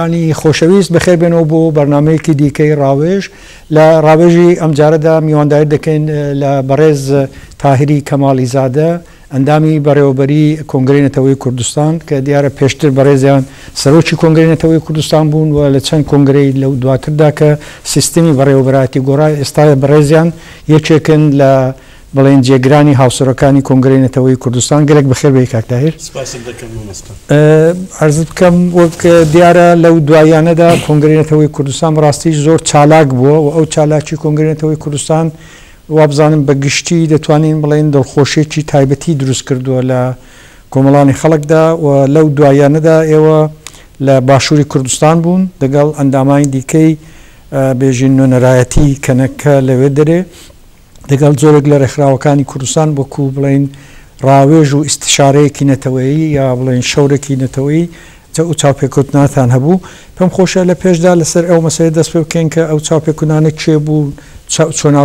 گوێگرانی خۆشەویست بەخێر بێنەوە بۆ بەرنامەیەکی دیکەی ڕاوێژ لە ڕاوێژی ئەم جارەدا میوانداری دەکەین لە بەڕێز تاهیری کەماڵیزادە ئەندامی بەڕێوەبەری کۆنگرەی نەتەوەی کوردستان کە دیارە پێشتر بەڕێزیان سەرۆکی کۆنگرەی نەتەوەی کوردستان بوون و لە چەند کۆنگرەی لەو دواتردا کە سیستمی بەڕێوەبەراتی گۆڕای ئێستا بەڕێزیان یەکێکن لە بڵێن جێگرانی هاوسەرەکانی کۆنگرەی نەتەوەی کوردستان گەلێک بەخێر بێ کاک تاهیر. عەرز بکەم وەک دیارە لەو دوایانەدا کۆنگرەی نەتەوەی کوردستان بەڕاستی زۆر چالاک بووە و ئەو چالاکی کۆنگرەی نەتەوەی کوردستان وابزانم بە گشتی دەتوانین بڵێن دڵخۆشێکی تایبەتی دروست کردووە لە کۆمەڵانی خەڵکدا و لەو دوایانەدا ئێوە لە باشووری کوردستان بوون لەگەڵ ئەندامانی دیکەی بێژین نوێنەرایەتی کەنەکە لەوێ دەرێ لەگەڵ زۆرێک لە ڕێکخراوەکانی کوردستان وەکو بڵێن ڕاوێژ و ئیستشارەیەکی نەتەوەیی یا بڵێن شەورێکی نەتەوەیی و چاوپێکوتناتان هەبوو پێم خۆشە لە پێشدا لەسەر ئەو مەسەلە دەست پێ بکەین کە ئەو چاوپێکوتنانە کێ بوو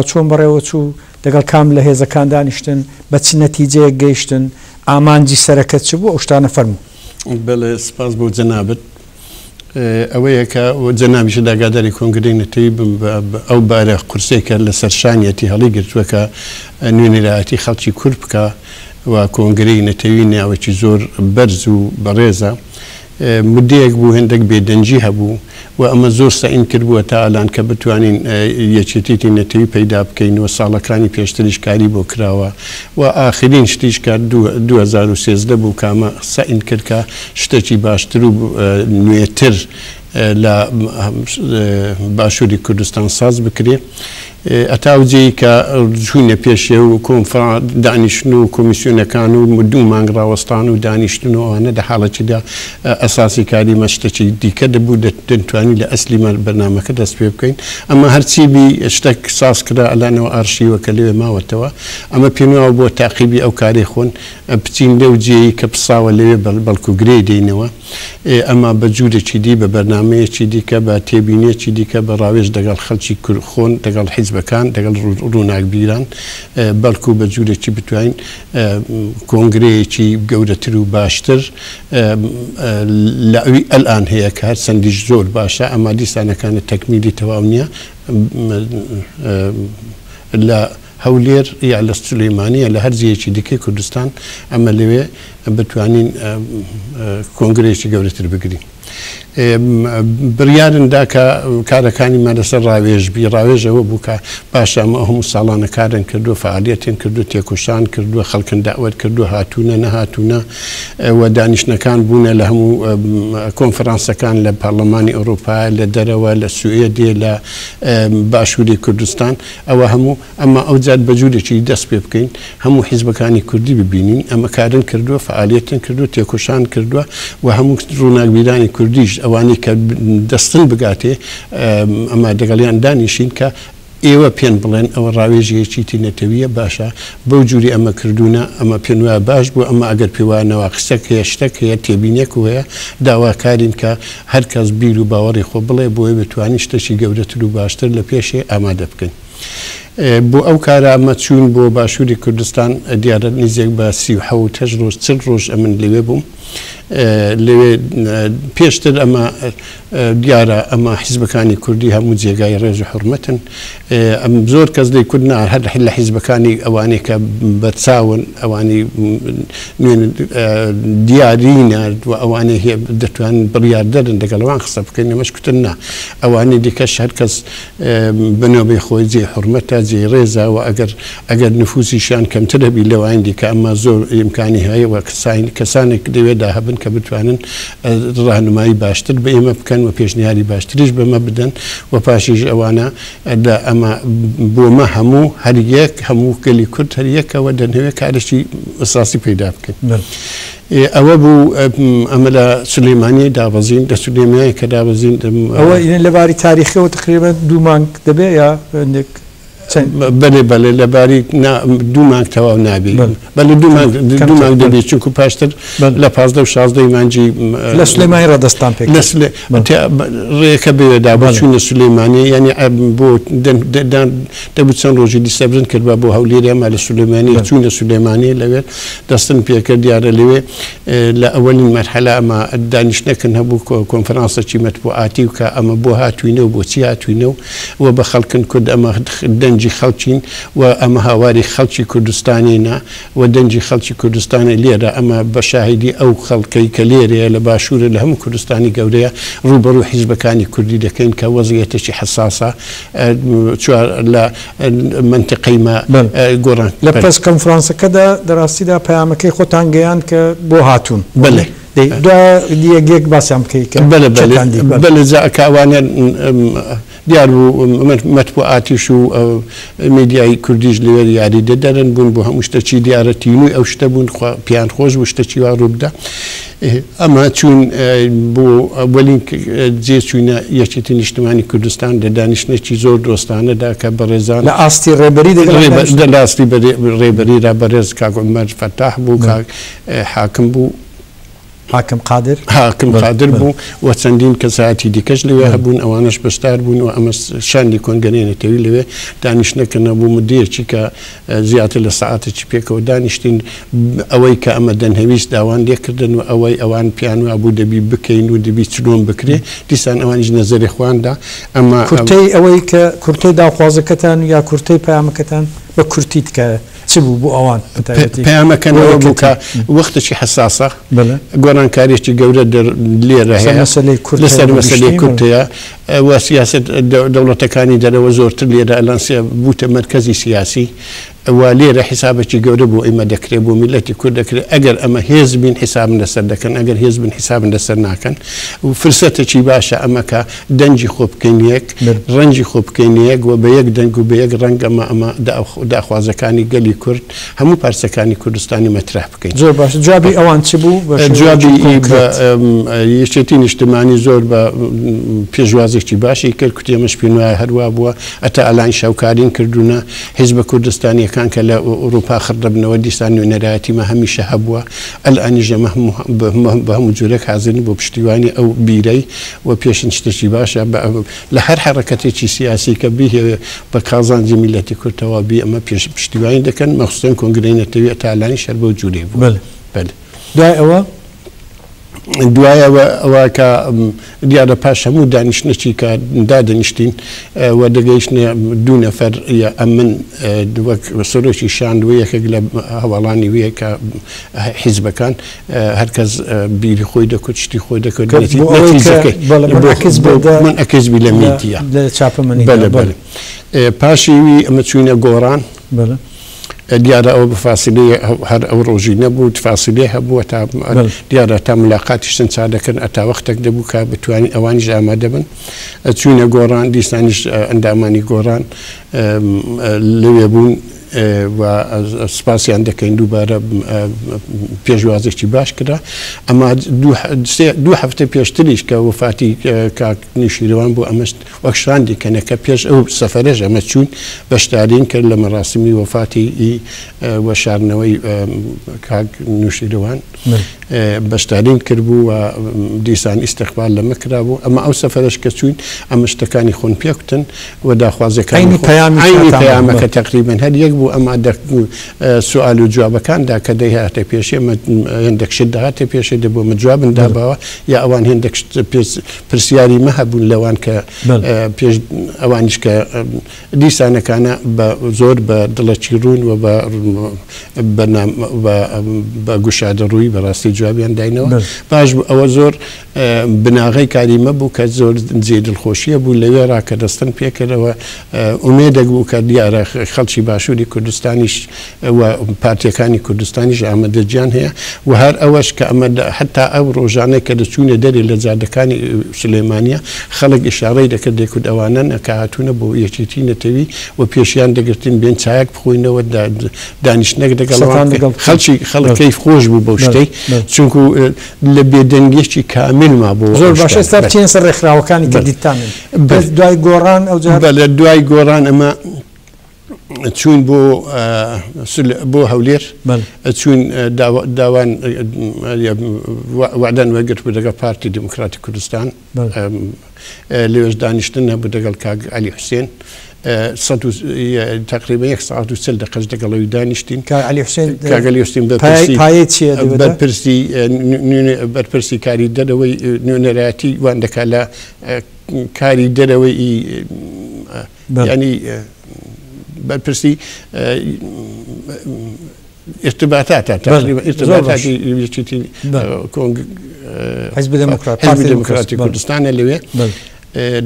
چۆن بەڕێوە چوو لەگەڵ کام لە هێزەکان دانیشتن بە چ نەتیجەیەک گەیشتن ئامانجی سەرەکەت چ بوو ئەو شتانە فەرموو. بەڵێ سپاس بۆ جەنابەت ئەوەیە کە جەنابیش داگاداری کۆنگرەی نەتەوەی ئەو بارە قورسێکە لە سەرشانیەتی هەڵی گرتووە کە نوێنەرایەتی خەڵکی کورد بکە و کۆنگرەی نەتەوەی ناوەکی زۆر بەرز و بەڕێزە مدەیەک بوو هەندێک بێدەنجی هەبوو و ئەمە زۆر سەعین کردبووە تا ئالان کە بتوانین یەکێتیی نەتەوەی پەیدا بکەینەوە ساڵەکانی پێشتریش کاری بۆ کراوە و ئاخرین شتیش کار 2013 بوو کامە سەعین کرد کە شتێکی باشتر و نوێتر لە باشووری کوردستان ساز بکرێ ئەتاوجێی کە ژوونە پێشێ و کۆنفرانس دانیشتن و کۆمیسیۆنەکان و دوو مانگ ڕاوەستان و دانیشتنەوەوانە لە حاڵەتیدا ئەساسی کاری مەشتێکی دیکە دەبوو دەتوانی لە ئەسلی بەرنامەکە دەست پێ بکەین ئەمە هەرچیبی شتێک ساز کرا ئەلانەوە ئارشیوەکە لێوێ ماوەتەوە ئەمە پێنەوە بۆ تاقیبی ئەو کاری خۆن بچین لەو جێی کە پساوە لەوێ بەڵکو گرێ دێنەوە ئەمە بە جوورێکی دی بە بەرنمەیەکی دیکە بە تێبینێکی دیکە بە ڕاوێژ دەگەڵ خەڵکی خۆن دەگەڵ حیزبەکان دەگەڵ ڕووناکبیران بەڵکو بە جوورێکی بتوانین کۆنگرەیەکی گەورەتر و باشتر لە ئەوی ئەلان هەیە کە هەر چەندیش زۆر باشە ئەما دیسانەکانە تەکمیلی تەواو نییە لە هەولێر یا لە سولەیمانیە لە هەر جێیەکی دیکەی کوردستان ئەمە لەوێ بتوانین کۆنگرەیەکی گەورەتر بگرین. بڕیارندا کە کارەکانیمان لەسەر ڕاوێژبی ڕاوێژەوە بوو کە باشە ئەمە هەموو ساڵانە کارن کردووە فعالیەتێن کردو تێکوشان کردووە خەڵکن داوەت کردووە هاتوونە نەهاتوونە و دانیشتەکان بوونە لە هەموو کۆنفرانسەکان لە پەرلەمانی ئەوروپا لە دەرەوە لە سوئێدێ لە باشووری کوردستان ئەوە هەموو ئەمە ئەو جات بەجوورێکی دەست پێ بکەین هەموو حیزبەکانی کوردی ببینین ئەمە کارن کردووە فعالیەتێن کردووە تێکوشان کردووە و هەموو ڕووناکبیرانی کوردیش ئەوانەی کە دەستن بگاتێ ئەمە دەگەڵیان دانیشین کە ئێوە پێن بڵێن ئەوە ڕاوێژەیەکی نەتەویە باشە بەو جووری ئەمە کردوونە ئەمە پێن وایە باش بوو ئەمە ئەگەر پێوانەوە قسەک هەیە شتێک هەیە تێبینێک وەیە داواکارین کە هەر کەس بیر و باوەڕی خۆ بڵێ بۆی بتوانین شتێکی گەورەتر و باشتر لە پێشێ ئامادە بکەین. بۆ ئەو کارە ئەمە چوون بۆ باشووری کوردستان دیارە نزیک بە 38 ڕۆژ 40 ڕۆژ ئەمن لەوێ بووم لەوێ پێشتر ئەمە دیارە ئەمە حیزبەکانی کوردی هەموو جێگای ڕێژ و حورمەتن ئەم زۆر کەس دەی کورد هەر لە حیزبەکانی ئەوانەی کە بەرچاون ئەوانی دیارینە و ئەوانەی هەیە دەتوانن بڕیار دەرن لەگەڵەوان قسە بکەین ئەمەش کوتن نا ئەوانەی دیکەش هەر کەس بنەوەی خۆی جێ حورمەتە جێ ڕێزە و ئەگەر نفوسیشیان کەمتر هەبی لەوان دیکە ئەمە زۆر ئیمکانی هەیە و کەسانێک دەوێدا هەبن کە بتوانن ڕاهنمایی باشتر بە ئێمە بکەن و پێشنیاری باشتریش بەمە بدەن و پاشیش ئەوانە ئەمە بۆمە هەموو هەریەک هەموو گەلی کورد هەریەکەوە دەنەوێت کارێکی ئەساسی پەیدا بکەین. ئەوە بوو ئەمە لە سولەیمانی دابەزین لە سولەیمانی کە دابەزین ئەوە لەباری تاریخەوە تقریبا 2 مانگ دەبێت یا بەێ بەێ لەباری دوو مانگ تەواو نابێ بەڵێ دوو مانگ دەبێت چونکو پاشتر لە 15 و 16 مانجی لە سلێمانی ڕەدەستان پێ ڕێەکە بێدا بە چوونە سلێمانی ینی بۆ دەبوو چەند ڕۆژی دیسەبرن کرد بە بۆ هەولێری ئەمە لە سلێمانی چوونە سلێمانی لەوێت دەستن پێکرد دیارە لەوێ لە ئەوەلین مەرحەلە ئەمە دانیشتنەکەن هەبوو کۆنفرانسەکی مەتبوعاتی و کە ئەمە بۆ هاتوینە و بۆچی هاتوینە و بە خەڵکن کورد ئەمە دەنجی خەڵکین و ئەمە هاواری خەڵکی کوردستانینا و دەنجی خەڵکی کوردستانی لێرە ئەمە بە شاهدی ئەو خەڵکەی کە لێرەیە لە باشوورە لە هەموو کوردستانی گەورەیە ڕوبەڕوو حیزبەکانی کوردی دەکەین کە وەزعیەتێکی حساسە لە منطقەی ما گۆڕان لە پرس کۆنفرانسەکەدا دەڕاستیدا پەیامەکەی خۆتان گەیان کە بۆ هاتوون بڵێ یەک باسییان بکەیت بەلە زاکوانە دیار بوو مەتبوعاتیش و میدیای کوردیش لێ یاری دەدەرن بوون بۆ هەموو شتەکی دیارەتینوی ئەو شتە بوون پیان خۆش بوو شتەکی وا ڕووبدا ئەمە چوون بۆ وەلین جێ چوونە یەکێتی نیشتمانی کوردستان لە دانیشتێکی زۆر دۆستانەدا کە بەڕێزان لە ئاستی ڕێبەری لە ئاستی ڕێبەریدا بەڕێز کاک عومەر فەتاح بوو کاک حاکم بوو حاکم قادر بوو و چەندین کەسایەتی دیکەش لەوێ هەبوون ئەوانش بەشدار بوون و ئەمە شاندی کۆنگەرێنێتەوی لەوێ دانیشتنەکە نەبوو مدیرێکی کە زیاتر لە سەعاتێکی پێکەوە دانیشتین ئەوەی کە ئەمە دەنهەویست داوان لێکردن و ئەوەی ئەوان پیانوا بوو دەبی بکەین و دەبی چلۆن بکرێ دیسان ئەوانیش نەزەری خواندا ئەمە کورتەی ئەوەی کە کورتەی داخوازەکەتان یا کورتەی پەیامەکەتان بە کورتیت کە چ بوو بۆ ئەوان پەیامەکەنەوە بوو کە وەختێکی حساسە گۆڕانکاریێکی گەورە لێرە هەیە لەسەر مەسەلەی کورتەیە و سیاست دەوڵەتەکانی دەرەوە زۆرتر لێرە ئەلانسیە بووتە مرکزی سیاسی و لێرە حسابێکی گەورە بۆ ئێمە دەکرێت بۆ میلەتی کورد دەکرێت ئەگەر ئەمە هێزبین حسابن لەسەر دەکەن ئەگەر هێزبن حسابن لەسەر ناکەن و فرسەتێکی باشە ئەمەکە دەنجی خۆ بکەین یەک ڕەنجی خۆ بکەین یەک و بە یەک دەنگ و بە یەک ڕەنگ ئەمە داخوازەکانی گەلی کورد هەموو پارچەکانی کوردستانی مەترح بکەین. زۆر باش جوابی ئەوان چ بوو؟ جوابی یەکێتی نیشتمانی زۆر بە پێشوازێکی باشی کرد کوتی ئەمەش پێم وایە هەروە بووە ئەتا ئەلان شاوکارین کردوونە حیزبە کوردستانی کان کە لە ئەوروپا خڕدەبنەوە دیسان نوێنەرایەتیمە هەمیشە هەبووە ئەلئانیژە بە هەموو جورێک حازرین بۆ پشتیوانی ئەو بیرەی و پێشن شتێکی باشە لە هەر حرەکەتێکی سیاسی کە بیهێ بە کازانجی میلەتی کورتەوە بی ئەمە پشتیوانی دەکەن مەخصوصەن کۆنگرەی نەتەوی ئەتالانی شەر بۆ جوورێ بوو. دوای ئەوە دوایەوە ئەوە کە دیارە پاش هەموو دانیشتنێکی کە دادەنیشتین و دەگەیشتە دوو نەفەر ئەمن وەک سۆرۆکی شاندوە یەکێک لە هەواڵانی ویە کە حیزبەکان هەرکەس بیری خۆی دەکوت شتی خۆی دەکرد من ئەکەزبی لە میدیە پاشیوی ئەمە چوینە گۆڕان دیارە ئەوە بفاسیلێ هەر ئەو ڕۆژی نەبوو فاسیلێ هەبووە تا دیارە تا ملاقاتی شتن چادەکەن ئەتا وەختێک دەبوو کە بتوانین ئەوانیش ئامادە بن چوینە گۆڕان دیسانیش ئەندامانی گۆڕان لەوێ بوون و سپاسیان دەکەین دووبارە پێشوازێکی باش کرا ئەمە دوو هەفتە پێشتریش کە وفاتی کاک نیشیروان بوو ئەمەش وەکشاندی کەنەکە پێش ئەو سەفەرەش ئەمە چوون بەشدارین کرد لە مەراسمی وفاتی وەشارنەوەی کاک نیشیروان بەشدارین کردبوو و دیسان ئیستیقبال لەمە کرابوو ئەمە ئەو سەفەرش کە چوین ئەمە شتەکانی خۆن پێکوتن و داخوازەکانی پەیامەکە تقریبا هەر یەک بوو ئەمە سوال و جوابەکاندا کە دەی هاتە پێشێ هێندێک شت داهاتە پێشێ دەبوو مە جوابن داباوە یا ئەوان هێندێک پرسیاری مە هەبوون لەوان کە پێش ئەوانیش کە دیسانەکانە زۆر بە دڵەکی ڕوون و بە گوشادەڕووی بەڕاستی جوابیان داینەوە باش بوو ئەوە زۆر بناغی کاریمە بوو کە زۆر جێ دڵخۆشیە بوو لەوێ ڕاکە دەستن پێکردەوە ئومێدەک بوو کە دیارە خەڵکی باشووری کوردستانیش و پارتیەکانی کوردستانیش ئامادەجیان هەیە و هەر ئەوەش کە ئەمە حتا ئەو ڕۆژانەی کە دەچوونە دەرێ لە جادەکانی سلێمانیە خەڵک ئیشارەی دەکرد دەکرد ئەوانن کە هاتوونە بۆ یەکێتی نەتەوی و پێشیان دەگرتین بێن چایەک بخۆینەوە دانیشتنەک دەگەڵەوان خەڵکی خۆش بوو بەو شتەی چونکو لە بێدەنگێکی کاملما بۆ زۆر باشە ئێستا بچین سەر ڕێکخراوەکانی کە دیتانن دوای گۆڕان ئەو لە دوای گۆڕان ئەمە چوون بۆ هەولێر چوون داوان وعدان وەگرت بوو لەگەڵ پارتی دموکراتی کوردستان لێوێش دانیشتن هەبوو لەگەڵ کاک عەلی حوسێن تقریبا 1 ساعت و 40 دقیقه لەگەڵەوەی دانیشتین عەلی حوسێن بەرپرسی کاری دەرەوەی نوێنەرایەتی وان دەکات لە کاری دەرەوەی ینی بەرپرسی ارتباطات حزب دموکراتی کوردستانە لەوێ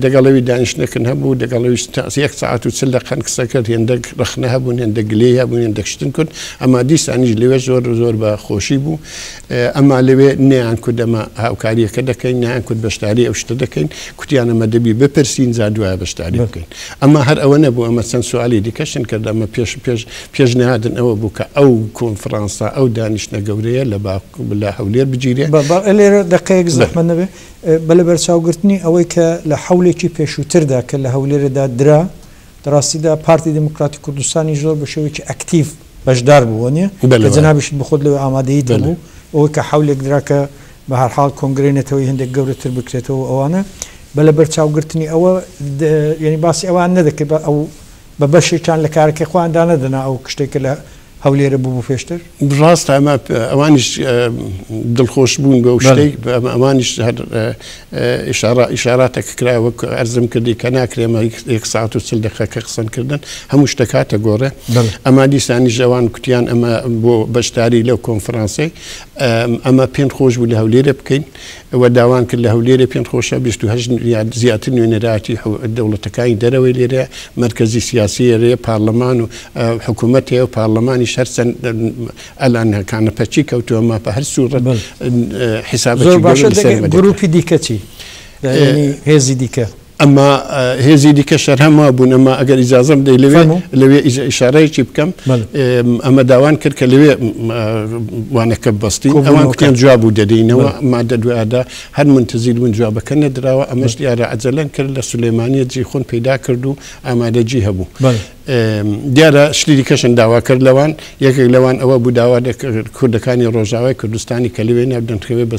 دەگەڵەوی دانیشتنەکەن هەبوو دەگەڵەوی 1 ساعت و 40 دقیقە قسە کرد هێندە رەخنە هەبوون هێندە گلێ هەبوون هێندە شتن کرد ئەما دیسانیش لەوێ زۆر بە خۆشی بوو ئەما لەوێ نەیان کورد ئەمە هاوکاریەکە دەکەین نەیان کورد بەشداری ئەو شتە دەکەین کوتیان ئەمە دەبی بپرسین جا دوایە بەشداری بکەین ئەمە هەر ئەوە نەبوو ئەمە چەند سوالی دیکەشن کرد ئەمە پێشنهادن ئەوە بوو کە ئەو کۆنفرانسا ئەو دانیشتنە گەورەیە لە هەولێر بگیرێ لێرە دقەیەک زەحمە نەبێ بەلە بەرچاوگرتنی ئەوەی کە لە حولێکی پێشووتردا کە لە هەولێرەدا درا دراستیدا پارتی دموکراتی کوردستانی زۆر بە شێوەیەکی ئەکتیف بەشدار بووە نیە کە جەنابیشت بخۆت لەوێ ئامادەیت بوو ئەوەی کە حولێک درا کە بە هەرحاڵ کۆنگرێنێتەوەی هەندێک گەورەتر بکرێتەوە ئەوانە بەلە بەرچاوگرتنی ئەوە ینی باسی ئەوان نەدەکرد ئەو بە بەشێکیان لە کارەکەی خۆیاندا نەدەنا ئەو شتێکە لە هەولێرە بوو پێشتر ڕاست ئەمە ئەوانیش دڵخۆش بوون بە شتێک ئەوانیش ئیشاراتێک کرا وەک ئەرزم کردی کە ناکرێمە 1 ساعت و 40 دقیقە قسەکردن هەموو شتەکاتە گۆڕێ ئەما دیسانی ژەوان کوتیان ئەمە بۆ بەشداری لەو کۆنفرانسەی ئەمە پێم خۆش بوو لە هەولێرە بکەین ئەوە داوان کرد لە هەولێرە پێم خۆشە 28 زیاتر نوێنەراتی دەوڵەتەکانی دەرەوەی لێرە مرکزی سیاسی لێرە پارلەمان و حکوومەت هەیە و پارلەمانی شەرسەن ئەلان کانە پەچی کەوتووە ما بە هەر سوورەت حیسابەتی گروپی دیکە چی هێزی دیکە ئەمە هێزی دیکە شەر هەموو بوون ئەمە ئەگەر ئیجازەم دەی لەوێ ئیشارەیەکی بکەم ئەمە داوان کرد کە لەوێ وانەکە بەستی ئەوان کوتیان جواب و دەدەینەوە مادە دوایدا هەر منتزیر بوون جوابەکە نەدراوە ئەمەش دیارە عەجەلەن کرد لە سولەیمانیە جێی خۆن پەیدا کرد و ئامادەجی هەبوو دیارە شتی دیکەشن داوا کرد لەوان یەکێک لەوان ئەوە بوو داوا کوردەکانی ڕۆژاوای کوردستانی کە لەوێ نابدەنخەوێ بە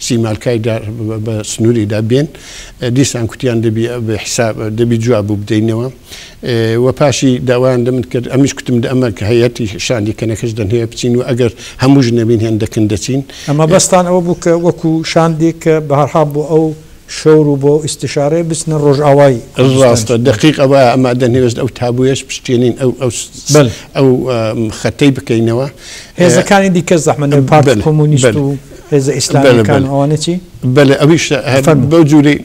سیمالکایدا بە سنووریدا بێن دیسان کوتیان دەبی جواب بوو بدەینەوە وە پاشی داوایان دەمت کرد ئەمیش کوتم ئەمە کە هەیەتی شاندی کەنەکەش دەنهەیە بچین و ئەگەر هەمووش نەبین هێندەکەن دەچین ئەمە بەستان ئەوە بوو کە وەکو شاندێک کە بەهەرحاڵ بۆ ئەو شەور و بۆ ئیستیشارەیە بچنە ڕۆژئاوایی ڕاستە دقیق ئەوە ئەمە دەنهێوێت ئەو تابوویەش پشتێنین ئەو خەتەی بکەینەوە هێزەکانی دیکە زەحمەتە پارتی کۆمۆنیست و هێزە ئیسلامیەکان ئەوانە چی بەڵێ ئەویش بەو جووری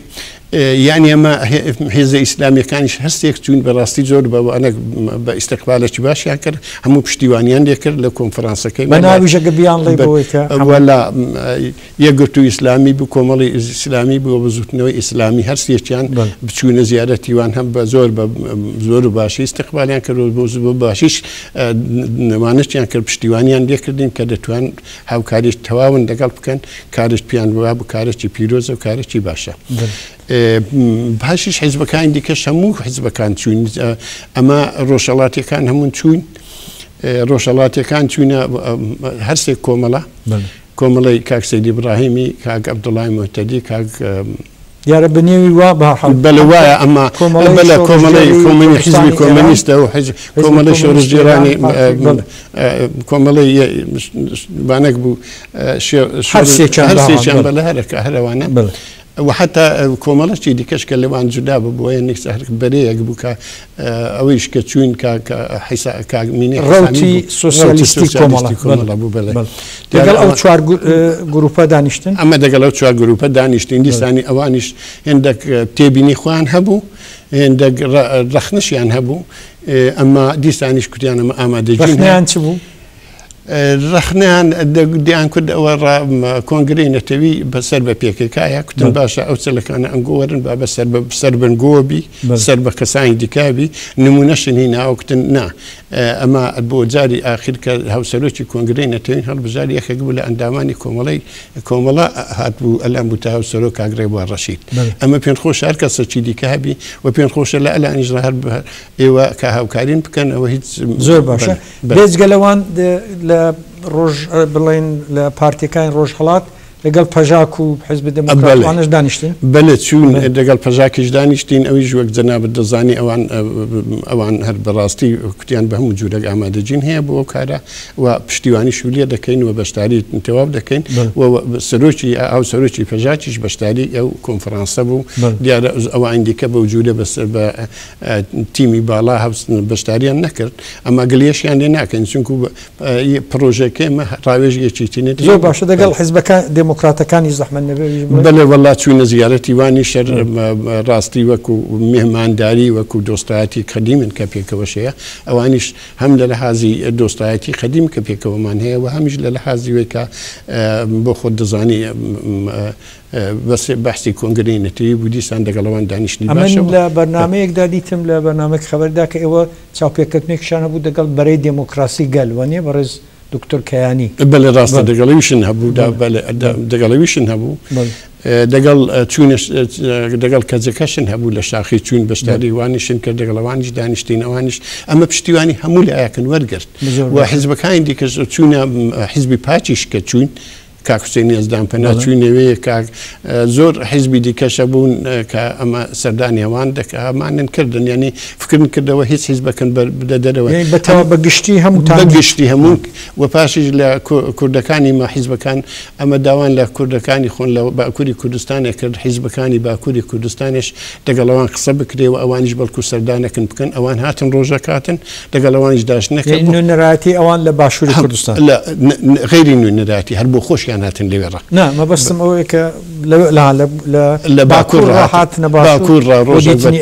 یعنی ئەمە هێزە ئیسلامیەکانیش هەستێک چوون بەڕاستی زۆر بەوانە بە ئیستقبالێکی باشیان کرد هەموو پشتیوانیان لێکرد لە کۆنفرانسەکەی بە ناویژەکە بیان لێ وەلا یەکگرت و ئیسلامی بوو کۆمەڵی ئیسلامی بووە بە زوتنەوەی ئیسلامی هەرسێکیان بچوونە زیارەتیوان هەم بە زۆر و باشی استقبالیان کرد بۆ باشیش نەوانشیان کرد پشتیوانیان لێکردین کە دەتوان هاوکاریش تەواون لەگەڵ بکەن کارش پیان وە بوو کارێکی پیرۆزە و کارێکی باشە پاشیش حیزبەکانی دیکەش هەموو حیزبەکان چوین ئەمە ڕۆژهەڵاتیەکان هەموون چوین ڕۆژهەڵاتیەکان چوینە هەرسێک کۆمەڵی کاک سەیدی ئیبراهیمی کاک عەبدوڵای مۆحتەدی کاک دیارە بنێوی وا بەڵێ وایە ئەمە بەلە کۆمەڵی حیزبی کۆمۆنیستە و کۆمەڵی شۆڕژگێرانی کۆمەڵی بانەک بوو هەرسێکیان بەلە هەرەکە هەرەوانە وحتى كومالشي دي كشكل اللي عن جداب بوين نكسر بريق بوكا اويش كتشوين كحسا كميني روتي سوسياليستي كومالا بو بلا دقل او چوار جروبا دانشتن اما دقل او چوار جروبا دانشتن دي ثاني اوانش عندك تيبيني خوان هبو عندك رخنش يعني هبو اما دي ثانيش كنت انا امادجين رخنيان تبو ڕخنیان دیان کرد ئەوە کۆنگرەی نەتەوی بەسەر بە پێکەکایە کوتن باشە ئەو چلەکانە ئەنگۆوەرن با بەسەر بنگۆبی سەر بە کەسانی دیکابی نمونەشن هی ناوکتن نا ئەمە بۆ جاری ئاخیر کە هاوسەرۆکی کۆنگرەی نەتەوین هەڵبژاری یەکێک بوو لە ئەندامانی کۆمەڵە هاتبوو ئەلام بوو تا هاوسەرۆ کاگڕێ بووە ڕەشید ئەمە پێن خۆش هەر کەسەکی دیکابی و پێن خۆشە لە ئەلانیش هەر ئێوە کە هاوکارین بکەن ئەوە هیچ زۆر باشە بێجگەلەوان لە ڕۆژ بڵێن لە پارتیەکانی ڕۆژهەڵات لەگەڵ پەژاک و حزب دموکراتیش دانیشتین بەڵێ چوون لەگەڵ پەژاکیش دانیشتین ئەویش وەک جەنابەت دەزانی ئەوان هەر بەڕاستی کوتیان بە هەموو جوورێک ئامادەجین هەیە بۆ کارە و پشتیوانی شولیە دەکەین و بەشداری تەواو دەکەین و سەرۆکی ئەو سەرۆکی پەژاکیش بەشداری ئەو کۆنفرانسە بوو دیارە ئەوان دیکە بە وجودە بەسەر بە تیمی باڵا هەوسن بەشداریان نەکرد ئەمە گلێشیان لێ ناکەین چونکو پرۆژەکە ئەمە ڕاوێژیەکی تینێت زۆر باشە دەگەڵ حیزبەکان دموکراتەکانی زەحمەت نەبێت بەڵێ وەڵا چوونە زیارەتی وانی شەر ڕاستی وەکو میهمانداری وەکو دۆستایەتی قەدیمن کە پێکەوەشەیە ئەوانیش هەم لە لەحازی دۆستایەتی قەدیم کە پێکەوەمان هەیە و هەمیش لە لەحازی وێکە بۆ خۆت دەزانی بەس بەحسی کۆنگرەی نەتەوەی بوو دیسان دەگەڵەوان دانیشتنی باشە لە بەرنامەیەکدا دیتم لە بەرنامەیەک خەبەردا کە ئێوە چاوپێککەوتنێکشانە بوو دەگەڵ بەرەی دموکراسی گەل وانێ بەڕێز دکتۆر کەیانی بەڵێ ڕاستە دەگەڵەویشن هەبوو دەگەڵەویشن هەبوو دەگەڵ کەجەکەشن هەبوو لە شاخی چوون بەشداری وانیشن کرد دەگەڵەوانیش دانیشتین ئەوانیش ئەمە پشتیوانی هەموو لە ئایەکن وەرگرت و حیزبەکانی دیکەش چوونە حیزبی پاچیش کە چوون کاکوسێنی ئەزدان پەنا چوینەوەیە کاک زۆر حیزبی دیکەشە بوون کە ئەمە سەردانی ئەوان ئەمانن کردن ینی فکردن کردەوە هیچ حیزبەکەن بدە دەرەوە بەتەوە بەگشتی هەموو بەگشتی هەموو و پاشیش لە کوردەکانی ما حیزبەکان ئەمە داوان لە کوردەکانی خۆن لە باکووری کوردستانێک کرد حیزبەکانی باکووری کوردستانیش دەگەڵەوان قسە بکرێەوە ئەوانیش بەڵکو سەردانەکەن بکەن ئەوان هاتن ڕۆژەکاتن دەگەڵەوەوانیش داشنەکەن نوێنەراتی ئەوان لە باشووری کوردستان غیری نوێنەراتی هەر بۆ خۆشیان هاتن لێوێڕە نا مەبەستم ئەوەیە کە لە باکوور هاتنە باکوور ڕۆژنی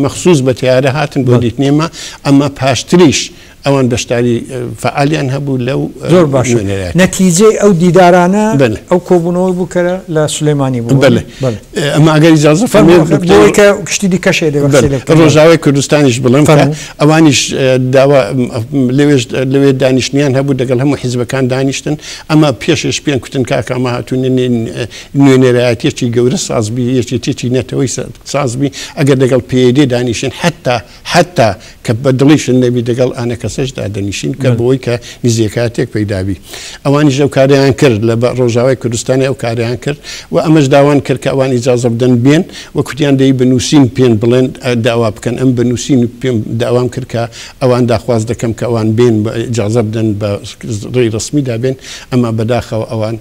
مەخصوص بە تیارە هاتن بۆ دیتنێمە ئەمە پاشتریش ئەوان بەشداری فعالیان هەبوو لەو زۆر باش نەتیجەی ئەو دیدارانە ئەو کۆبوونەوەی بوو کە لە سولەیمانی بوو ئەمە ئەگەر ئیجازە کە کشتی دیکەشێ ڕۆژاوای کوردستانیش بڵێم ئەوانیش داوا لەوێ دانیشتنیان هەبوو دەگەڵ هەموو حیزبەکان دانیشتن ئەمە پێشش پێیان کوتن کاکە ئەمە هاتوون نوێنەرایەتێکی گەورە سازبی یەکێتێکی نەتەوەی سازبی ئەگەر دەگەڵ پێدێ دانیشن حتا کە بە دڵیشن نەبی دەگەڵ ئانەکە سەشدا دەنیشین کە بۆی کە نزیکاتێک پەیدابی ئەوانیش ئەو کاریان کرد لە ڕۆژاوای کوردستانی ئەو کاریان کرد و ئەمەش داوان کرد کە ئەوان ئیجازە بدەن بێن و کوتیان دەی بنووسین پێن بڵێن داوا بکەن ئەم بنووسین پێم داوام کرد کە ئەوان داخواز دەکەم کە ئەوان بێن ئیجازە بدەن بە ڕێی ڕسمیدا بێن ئەمە بەداخەوە ئەوان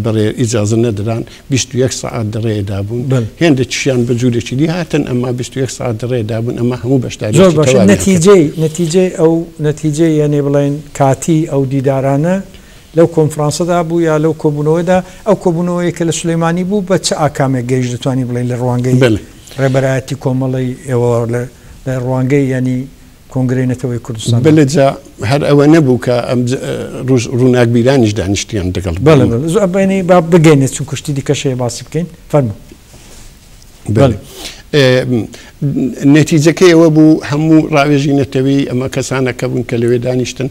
بەڕێ ئیجازە نەدران 21 ساعت دەڕێدا بوون هێندە چیان بە جوورێکی دی هاتن ئەمە 21 ساعت دەڕێدا بوون ئەمە هەموو بەشداری زۆر باش نەتیجەی ئەو نەتیجەی یعنی بڵێن کاتی ئەو دیدارانە لەو کۆنفرانسەدا بوو یا لەو کۆبوونەوەدا ئەو کۆبوونەوەی کە لە سولەیمانی بوو بە چه ئاکامێک گەیشت دەتوانین بڵێن لە ڕوانگەی ڕێبەرایەتی کۆمەڵی ئێوە لە ڕوانگەی ینی کۆنگرەی نەتەوەی کوردستان بەلەجا هەر ئەوە نەبوو کە ئەم ڕووناکبیرانیش دانیشتیان دەگەڵ بەڵێ با بگەینێت چون کوشتی دیکەشەیە باسی بکەین فەرموو نەتیجەکەی ئەوە بوو هەموو ڕاوێژی نەتەوەی ئەمە کەسانەکە بوون کە لەوێ دانیشتن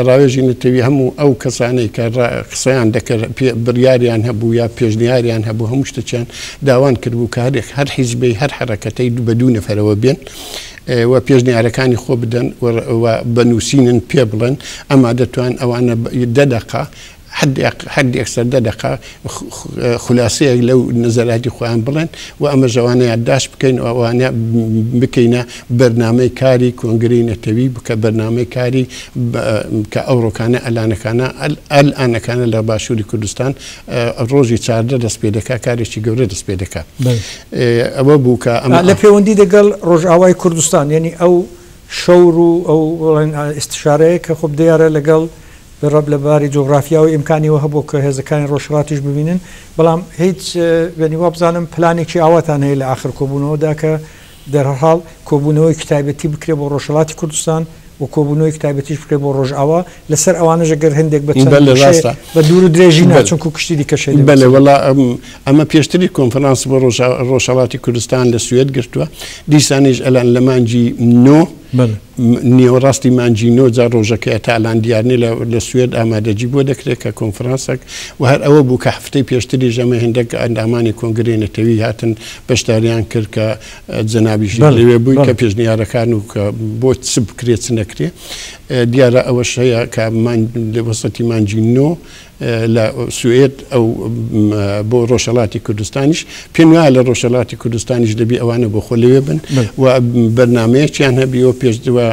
ڕاوێژی نەتەوەی هەموو ئەو کەسانەی کە قسەیان دەکرد بڕیاریان هەبوو یا پێشنیاریان هەبوو هەموو شتەکیان داوان کردبوو کە هەر حیزبەی هەر حرەکەتەی بە دوو نەفەرەوە بێن و پێشنیارەکانی خۆ بدەن بنووسینن پێ بڵێن ئەما دەتوان ئەوانە دەدەقا حد یەکسەر دەدەقا خولاسەیەک لەو نەزەراتی خۆیان بڵێن و ئەمە ژەوانە یادداش بکەین و ئەوانە بکەینە بەرنامەی کاری کۆنگرەی نەتەوەی بکە بەرنامەی کاری کە ئەوڕۆکانە ئەلانەکانە لە باشووری کوردستان ڕۆژی چاردە دەست پێ دەکا کارێکی گەورە دەست پێ دەکات ئەوە بوو کە لە پەیوەندی دەگەڵ ڕۆژئاوای کوردستان یعنی ئەو شەور و ئەو ئستشارەیە کە خۆ دیارە لەگەڵ بەڕەب لە باری جۆگرافیاوی ئیمکانیەوە هەبوو کە هێزەکانی ڕۆژهڵاتیش ببینن بەڵام هیچ وێنی وا بزانم پلانێکی ئاواتان هەیە لە ئاخر کۆبوونەوەدا کە دەرحاڵ کۆبوونەوەی کتابەتی بکرێ بۆ ڕۆژهڵاتی کوردستان و کۆبوونەوەی تایبەتیش بکرێت بۆ ڕۆژئاوا لەسەر ئەوانەژە گەر هەندێک بە دوور و درێژی ناچونکو کشتی دیکەشێ بەێ وڵا ئەمە پێشتری کۆنفرانس بۆ ڕۆژهڵاتی کوردستان لە سوێد گرتووە دیسانیش ئەلان لە مانجی نۆ نیوەڕاستی مانجی نۆجا ڕۆژەکە تاالان دیارنی لە سوێد ئامادەجی بۆ دەکرێت کە کۆنفرانسێک و هەر ئەوە بوو کە هەفتەی پێشتری ژەمە هەندێک ئەندامانی کۆنگرێنەتەوی هاتن بەشداریان کرد کە جەنابیشی لەوێ بووی کە پێشنیارەکان و کە بۆ چ بکرێت چ نەکرێ دیارە ئەوەش هەیە کە لە وەسەتی مانجی نۆ لە سوێد ئەو بۆ ڕۆژهڵاتی کوردستانیش پێم وایە لە ڕۆژهڵاتی کوردستانیش دەبی ئەوانە بۆ خۆ لەوێ بن و بەرنمەیەکیان هەبیەوە پێشدوە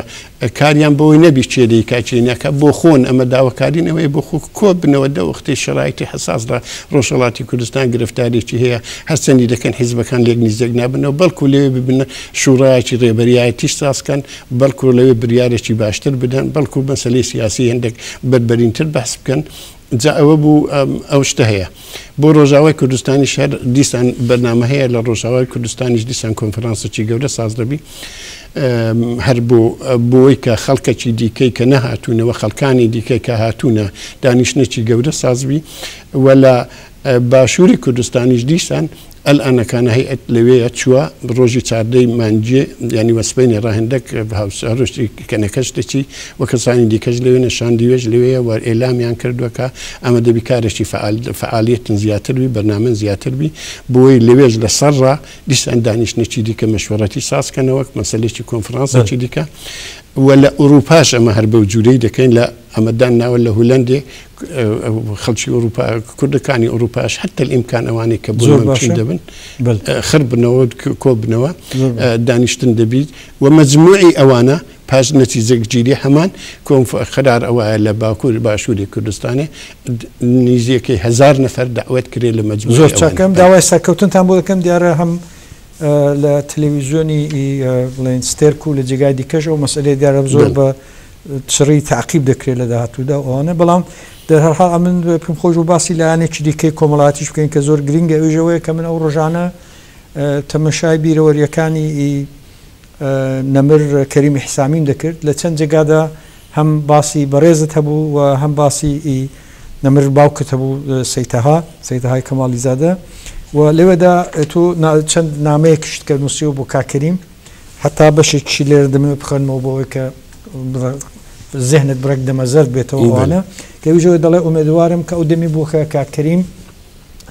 کاریان بەوەی نەبی چێدەی کاچینەکە بۆ خۆن ئەمە داواکارینەوەی بۆ خۆ کۆ بنەوە دە وەختی شرایطی حساس لە ڕۆژهڵاتی کوردستان گرفتارێکی هەیە هەستنی دەکەن حیزبەکان لێک نزیک نابنەوە بەڵکو لەوێ ببنە شوڕایەکی ڕێبەریایەتی سازکەن بەڵکو لەوێ بریارێکی باشتر بدەن بەڵکو مەسەلەی سیاسی هەندێک بەربەرینتر بەحس بکەن جا ئەوە بوو ئەو شتە هەیە بۆ ڕۆژاوای کوردستانی شار دیسان بەرنامە هەیە لە ڕۆژاوای کوردستانیش دیسان کۆنفرانسێکی گەورە ساز دەبی هەر بۆی کە خەڵکەکی دیکەی کە نەهاتوونەوە خەڵکانی دیکەی کە هاتوونە دانیشتێکی گەورە سازبی و لە باشووری کوردستانیش دیسان ئەلئانەکانە هەیئەت لەوەیە چووە ڕۆژی چاردەی مانجێ ینی وەسبینی ڕاهندەك هاوسڕشتی کەنەکەش دەچی وە کەسانی دیکەش لەوێ نەشان دیوێژ لەوەیە وە ئێلامیان کردووەکە ئەمە دەبی کارێکی فعالیەتن زیاتربی بەرنامە زیاتربی بۆی لەوێژ لە سەرڕا دیسان دانیشتێکی دیکە مەشوەڕەتی سازکەنەوەک مەسلێکی کۆنفرانسێکی دیکە و لە ئوروپاش ئەمە هەر بەو جوورەی دەکەین لە ئەمەدان ناوە لە هۆلەندێ خەڵکی ئوروپا کوردەکانی ئوروپاش حتى الئیمکان ئەوانەی کە بۆ مەمکن دەبن خڕ بنەوە کۆ بنەوە دانیشتن دەبیت و مەجموعی ئەوانە پاش نەتیجەگیری هەمان خەرار ئەوە لە باکوور باشووری کوردستانی نزیەکەی 1000 نەفەر داوەت کرێ لە مەجموع زۆر چاکەم داوای سەرکەوتنتان بۆ دەکەم دیارە هەم لە تەلەڤیزیۆنی بڵێن ستێرک و لە جێگای دیکەش ئەو مەسئلەی دیارە زۆر بە چڕی تعقیب دەکرێت لە داهاتوودا ئەوانە بەڵام دەرهەڵ ئەمن پێم خۆش و باسی لایەنێکی دیکەی کۆمەڵاتیش بکەین کە زۆر گرنگە ئەوژەوەیە کە من ئەو ڕۆژانە تەمەشای بیرەوەریەکانی نەمر کەریمی حسامیم دەکرد لە چەند جێگادا هەم باسی بەڕێزت هەبوو و هەم باسی نەمر باوکت هەبوو سەیتەهای کەماڵیزادە و لەوێدا تۆ چەند نامەیەکشت کە نووسیەوە بۆ کاکەریم حتا بەشێکشی لێرە دەمەوێت بخەنەوە بۆەوەی کە زێنت بڕێک دەمەزەرد بێتەوە ئەوانە کە ویژەوە دەڵێ ئومێدوارم کە ئەو دەمی بۆ کاکەریم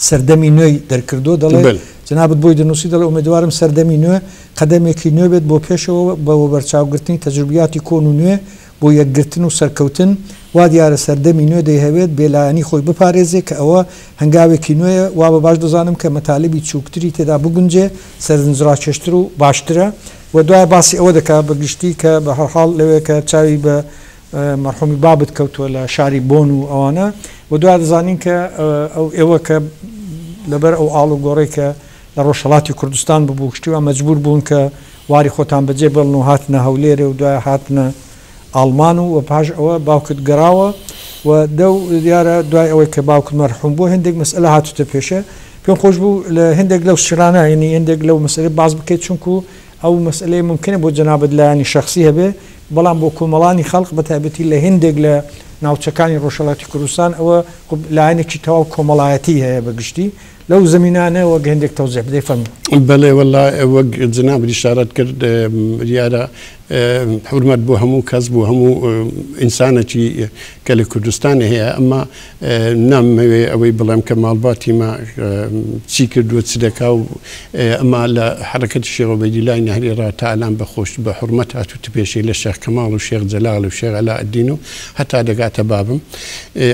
سەردەمی نوێی دەرکردو دەڵێ جنابەت بۆی دەنووسی دەڵێ ئومێدوارم سەردەمی نوێ قەدەمێکی نوێ بێت بۆ پێشەوە بە بەرچاوگرتنی تەجروبیاتی کۆن و نوێ بۆ یەکگرتن و سەرکەوتن وا دیارە سەردەمی نوێ دەیهەوێت بێلایەنی خۆی بپارێزێت کە ئەوە هەنگاوێکی نوێیە وا بە باش دەزانم کە مەتالبی چووکتری تێدا بگونجێ سەرنجڕاکێشتر و باشترە و دوای باسی ئەوە دەکات بەگشتی کە بە هەرحاڵ لەوێ کە چاوی بە مەرحومی بابت کەوتووە لە شاری بۆن و ئەوانە و دوای دەزانین کە ئێوە کە لەبەر ئەو ئاڵ و گۆڕی کە لە ڕۆژهەڵاتی کوردستان ببوو گشتیوە مەجبور بوون کە واری خۆتان بەجێ بڵن و هاتنە هەولێرە و دوای هاتنە ئالمان و پاش ئەوە باوکت گەڕاوە و دیارە دوای ئەوەی کە باوکت مەرحوم بۆ هەندێک مەسئلە هاتوتە پێشە پێم خۆش بوو لە هەندێک لەو شرانە ینی هەندێک لەو مەسئلەی باز بکەیت چونکو ئەو مەسئلەی ممکنە بۆ جەنابەت لایەنی شەخصی هەبێ بەڵام بۆ کۆمەڵانی خەڵق بە تایبەتی لە هەندێک لە ناوچەکانی ڕۆژهەڵاتی کوردستان ئەوە لایەنێکی تەواو کۆمەڵایەتی هەیە بەگشتی لەو زمینانەوە هەندێک تەوزیح بدەی فەرموو. بەڵێ وەڵا وەک جنابی ئیشارەت کرد دیارە حورمەت بۆ هەموو کەس بۆ هەموو ئینسانێکی کە لە کوردستانی هەیە ئەمە نامەوێ ئەوەی بڵێم کە ماڵباتیمە چی کردووە چ دەکا و ئەمە لە حرەکەتی شێخ عوبەیدیلای نەهریێرا تا ئەلان بەخۆش بە حورمەت هاتووتە پێشی لە شێخ کەماڵ و شێخ جەلال و شێخ عەلاءالدین و هەتا دەگاتە بابم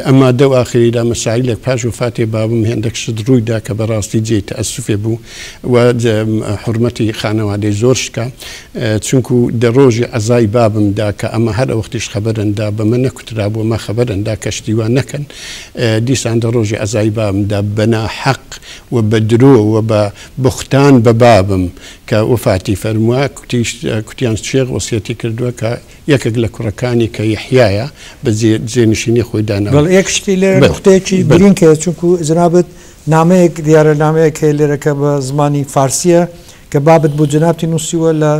ئەمە دەو ئاخریدا مەسائلێک پاش وفاتی بابم هێندێک شت ڕوویدا کە بەڕاستی جێی تەئەسوفێ بوو و حورمەتی خانەوادەی زۆر شکا چونکو ڕۆژی عەزای بابمدا کە ئەمە هەر ئەوەختیش خەبەرندا بە من نەکوترا بووە مە خەبەرندا کەشتیوان نەکەن دیسان دە ڕۆژی عەزای بابمدا بەناحەق و بە درۆ و بە بوختان بە بابم کە وفاتی فەرمووە کوتیان شێخ وەسیەتی کردووە کە یەکێک لە کوڕەکانی کە یەحیایە بە جێنشینی خۆی داناوە یەک شتی لێرە نوختەیەکی بریندکە چونکو جنابەت نامەیەک دیارە نامەیەک هەیە لێرەکە بە زمانی فارسیە کە بابت بۆ جەنابتی نووسیوە لە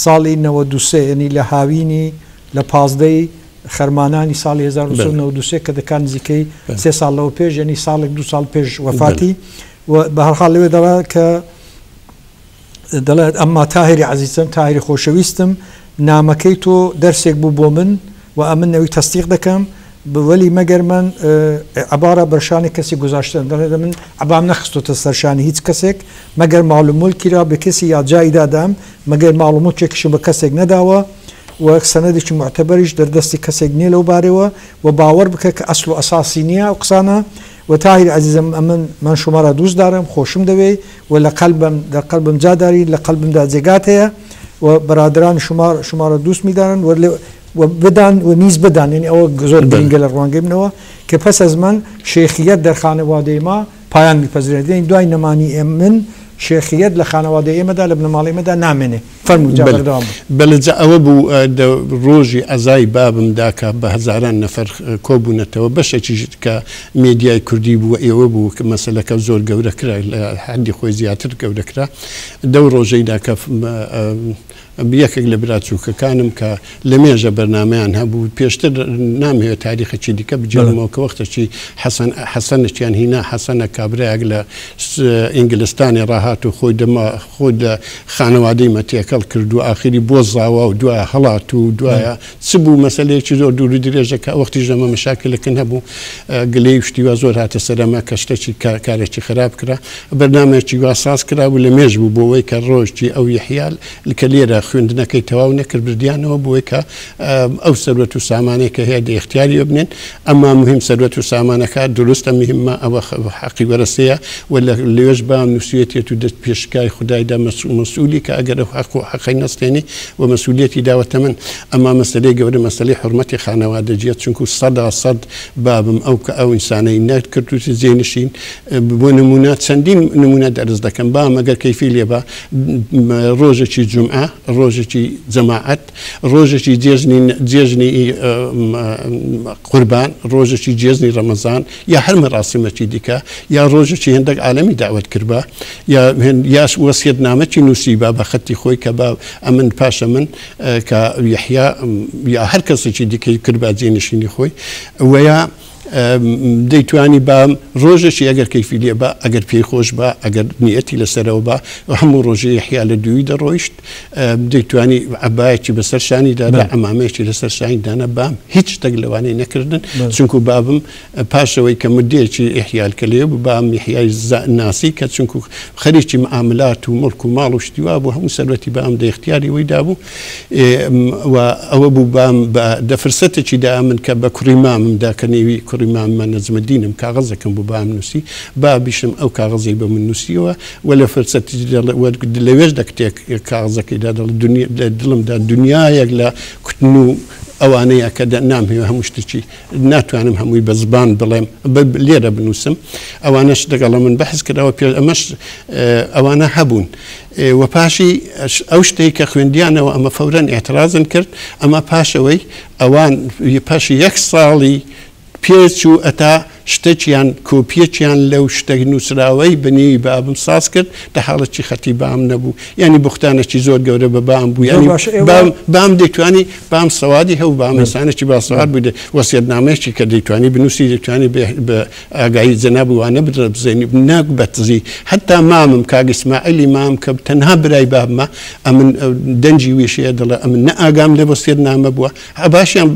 ساڵی 92 ینی لە هاوینی لە 15 خەرمانانی ساڵی 1992 کە دەکان نزیکەی 3 ساڵ لەوە پێش ینی ساڵێک 2 ساڵ پێش وەفاتی بە هەرحاڵ لەوێ دەڵێت کە دەڵێت ئەمما تاهری عەزیزم تاهری خۆشەویستم نامەکەی تۆ دەرسێک بوو بۆ من و ئەمن نەوەی تەستیق دەکەم وەلی مەگەر من عبارە بەرشانی کەسی گذاشتن دەڵێت من عبام نەخستۆتە سەرشانی هیچ کەسێک مەگەر ماڵومولکیرا بە کەسی یا جایی دادام مەگەر ماڵومولکێکیشم بە کەسێک نەداوە و سەنەدێکی معتەبەریش دەردەستی کەسێک نییە لەو بارەوە و باوەڕ بکە کە ئەسڵ و ئەساسی نییە و قسانە و تاهیر عەزیزم من شمارە دوست دارم خۆشم دەوێ و لە قەلبم جاداری لە قەلبمدا جێگات هەیە و بەرادران شمارە دوست میدارن و بدان و نیز بدان یعنی ئەوە زۆر گرنگە لە ڕوانگەی منەوە کە پس از من شێخیەت دەرخانەوادەی ما پایان میپەذێت دوای نەمانی من شێخیەت لە خانەوادەی ئێمەدا لە بنەماڵی ئێمەدا نامێنێ فەرموو بەردەوام بەلەجا ئەوە بوو ڕۆژی ئەزای بابمدا کە بە هەزاران نەفەر کۆبوونەتەوە بەشێکی کە میدیای کوردی بوو ئێوە بوو کە مەسەلەکە زۆر گەورەکرا لە حەدی خۆی زیاتر گەورەکرا دەو ڕۆژەیدا کە یەکێک لە براچووکەکانم کە لە مێژە بەرنمەیان هەبوو پێشتر نامەوێت تاریخەکی دیکە بجێنمەوە کە وەختەکی حەسەنێکیان هینا حەسەنە کابراەک لە ئینگلستانی ڕاهات و خۆی لە خانەوادەی مەتێکەڵ کرد و ئاخری بۆ زاوە و دوایە هەڵات و دوایە چ بوو مەسلەیەکی زۆر دوور درێژەکە وەختی ژەمە مشاکلەکەن هەبوو گلەی شتیوە زۆر هاتە سەرەما کە شتێکی کارێکی خراپ کرا بەرنمێکی وا ساز کرا و لە مێژ بوو بۆەوەی کە ڕۆژی ئەو یحیال کە لێرە خوێندنەکەی تەواو نەکرد بردیانەوە بۆی کە ئەو سەروەت و سامانەی کە هەیە اختیاری بنێن ئەمما مهم سەروەت و سامانەکە دروستە مهمە ئەوە حەقی وەرەسەیە و لەوێش با نووسێتێت و دەست پێشکای خوددایدا مەسئولی کە ئەگەر حەق و حەقی نەستێنی و مەسئولیەتی داوەتە من ئەمما مەسەلەی گەورە مەسەلەی حورمەتی خانەوادەجیەت چونکو 100% بابم ئەو کە ئەو ئینسانەی نەکردوتی جێنشین بۆ نمونە چەندین نمونە دەرز دەکەم با مەگەر کەیفی لێبە ڕۆژێکی جومعە ڕۆژێکی جەماعەت ڕۆژێکی جێژنی قوربان ڕۆژێکی جێزنی ڕەمەزان یا هەر مەراسیمەکی دیکە یا ڕۆژێکی هەندێک عالەمی داوت کردبا یاش وەسیەت نامەکی نووسی با بە خەتی خۆی کە با ئەمن پاشە من کە یحیا یا هەر کەسێکی دیکەی کرد جێنشینی خۆی وەیە دەیتوانی بام ڕۆژێکی ئەگەر کەیفی لێ بە ئەگەر پێی خۆش بە ئەگەر نیەتی لەسەرەوە بە هەموو ڕۆژەی یحیا لە دووی دەڕۆیشت دەیتوانی عەبایەکی بەسەر شانی دادا ئەمامەیەکی لەسەر شانی دانا بام هیچ شتێک لەوانەی نەکردن چونکو بابم پاشەوەی کە مدەیەکی ئیحیال کە لێ بوو بام یحیای ناسی کە چونکو خەریکی معاملات و مڵک و ماڵ و شتیوا بوو هەموو سەروەتی بام دە اختیاری وەی دابوو و ئەوە بوو بام بە دەفرسەتێکی دا من کە بە کوڕی ماممدا کە نێوی کوڕیماممە نەجمەدینم کاغەزەکەم بوو بام نووسی با بیشم ئەو کاغەزەی بە من نووسیەوە و لە فرسەتی لەوێش دەکتێک کاغزەکەیدا دڵمدا دنیایەک لە کوتن و ئەوانەیە کە نامهێ هەموو شتێکی ناتوانم هەمووی بە زبان بڵێم لێرە بنووسم ئەوانەش دەگەڵە من بەحث کردەوە پێ ئەمەش ئەوانە هەبوون و پاشی ئەو شتەی کە خوێندیانەوە ئەمە فەورەن ئێترازن کرد ئەمە پاشەوەی ئەوان پاشی 1 ساڵی پێچ و ئەتا شتێکیان کۆپیەکیان لەو شتێک نووسراوەی بنێوی بابم ساز کرد لە حاڵەتی خەتی بام نەبوو ینی بوختانێکی زۆر گەورە بە بام بوو ینی بام دەیتوانی بام سەوادی هەو بام ئینسانێکی باسەواد بوو وەسیەتنامەیەکی کە دەیتوانی بنووسی دەیتوانی بە ئاگایی جەناب وانە بدرە بزێنی ناک بەتزی حتا مامم کاگ ئیسماعیلی مام کە تەنها برای بابمە ئەمن دەنجی وێشەیە دەڵێ ئەمن نە ئاگام لە وەسیەتنامە بووە باشیان